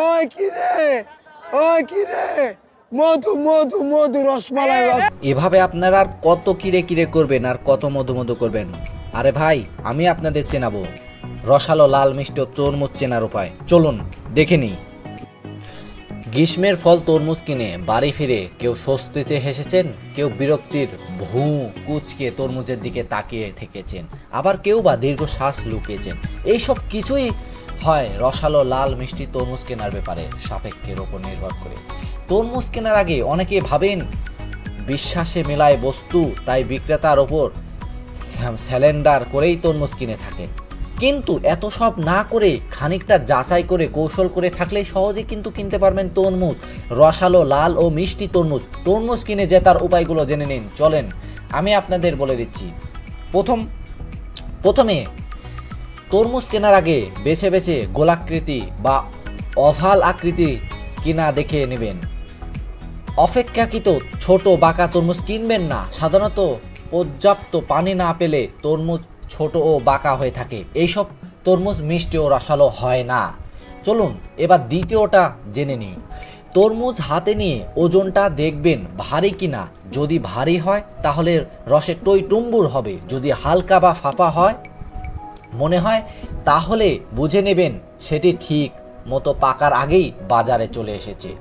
ওই কি রে, ওই কি রে, মধু মধু মধু রসমালাই রস। এভাবে আপনারা আর কত কিরে কিরে করবেন আর কত মধু মধু করবেন। আরে ভাই, আমি আপনাদের চেনাবো রসালো লাল মিষ্টি ও তরমুজ চেনার উপায়। চলুন দেখে নিই। গ্রীষ্মের ফল তরমুজ কিনে বাড়ি ফিরে কেউ স্বস্তিতে হেসেছেন, কেউ বিরক্তির ভূ কুচকে তরমুজের দিকে তাকিয়ে থেকেছেন, আবার কেউ বা দীর্ঘশ্বাস লুকিয়েছেন। এইসব কিছুই হয় রসালো লাল মিষ্টি তরমুজ কেনার ব্যাপারে সাপেক্ষের ওপর নির্ভর করে। তরমুজ কেনার আগে অনেকে ভাবেন বিশ্বাসে মেলায় বস্তু, তাই বিক্রেতার ওপর স্যালেন্ডার করেই তরমুজ কিনে থাকেন। কিন্তু এত সব না করে খানিকটা যাচাই করে কৌশল করে থাকলেই সহজে কিন্তু কিনতে পারবেন তরমুজ, রসালো লাল ও মিষ্টি তরমুজ। তরমুজ কিনে জেতার উপায়গুলো জেনে নিন। চলেন আমি আপনাদের বলে দিচ্ছি। প্রথমে তরমুজ কেনার আগে বেছে বেছে গোলাকৃতি বা ওভাল আকৃতি কিনা দেখে নেবেন। অপেক্ষাকৃত ছোট বাঁকা তরমুজ কিনবেন না। সাধারণত পর্যাপ্ত পানি না পেলে তরমুজ ছোট ও বাঁকা হয়ে থাকে। এইসব তরমুজ মিষ্টি ও রসালো হয় না। চলুন এবার দ্বিতীয়টা জেনে নিই। তরমুজ হাতে নিয়ে ওজনটা দেখবেন ভারী কিনা। যদি ভারী হয় তাহলে রসে টইটুম্বুর হবে। যদি হালকা বা ফাঁপা হয় মনে হয় তাহলে বুঝে নেবেন সেটি ঠিক মতো পাকার আগেই বাজারে চলে এসেছে।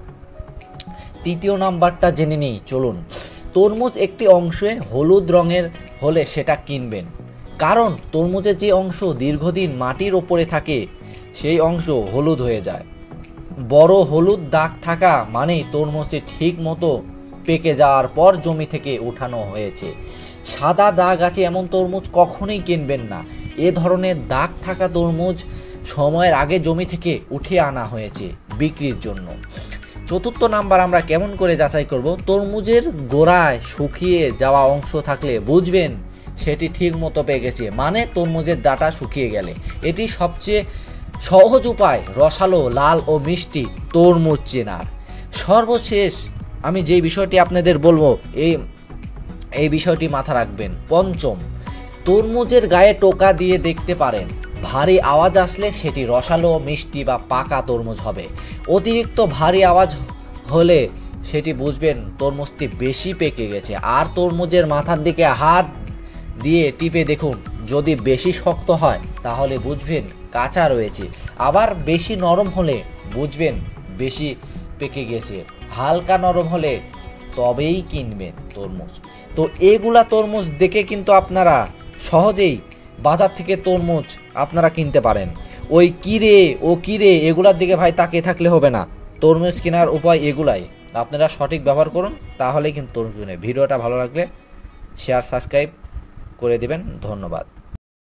তৃতীয় নাম্বারটা জেনে নিই। চলুন, তরমুজ একটি অংশে হলুদ রঙের হলে সেটা কিনবেন, কারণ তরমুজের যে অংশ দীর্ঘদিন মাটির ওপরে থাকে সেই অংশ হলুদ হয়ে যায়। বড় হলুদ দাগ থাকা মানে তরমুজটি ঠিক মতো পেকে যাওয়ার পর জমি থেকে উঠানো হয়েছে। সাদা দাগ আছে এমন তরমুজ কখনোই কিনবেন না। এ ধরনের দাগ থাকা তরমুজ সময়ের আগে জমি থেকে উঠিয়ে আনা হয়েছে বিক্রির জন্য। চতুর্থ নাম্বার আমরা কেমন করে যাচাই করব? তরমুজের গোড়ায় শুকিয়ে যাওয়া অংশ থাকলে বুঝবেন সেটি ঠিক মতো পেকেছে, মানে তরমুজের ডাঁটা শুকিয়ে গেলে। এটি সবচেয়ে সহজ উপায় রসালো লাল ও মিষ্টি তরমুজ চেনার। সর্বশেষ আমি যে বিষয়টি আপনাদের বলবো এই বিষয়টি মাথা রাখবেন। পঞ্চম, তরমুজের গায়ে টোকা দিয়ে দেখতে পারেন। ভারী আওয়াজ আসলে সেটি রসালো মিষ্টি বা পাকা তরমুজ হবে। অতিরিক্ত ভারী আওয়াজ হলে সেটি বুঝবেন তরমুজটি বেশি পেকে গেছে। আর তরমুজের মাথার দিকে হাত দিয়ে টিপে দেখুন, যদি বেশি শক্ত হয় তাহলে বুঝবেন কাঁচা রয়েছে, আবার বেশি নরম হলে বুঝবেন বেশি পেকে গেছে, হালকা নরম হলে তবেই কিনবেন তরমুজ। তো এগুলা তরমুজ দেখে কিন্তু আপনারা সহজেই বাজার থেকে তরমুজ আপনারা কিনতে পারেন। ওই কিরে ও কিরে এগুলার দিকে ভাই তাকিয়ে থাকলে হবে না। তরমুজ কেনার উপায় এগুলাই, আপনারা সঠিক ব্যবহার করুন, তাহলেই কিন্তু তরমুজ কিনে। ভিডিওটা ভালো লাগলে শেয়ার সাবস্ক্রাইব করে দিবেন। ধন্যবাদ।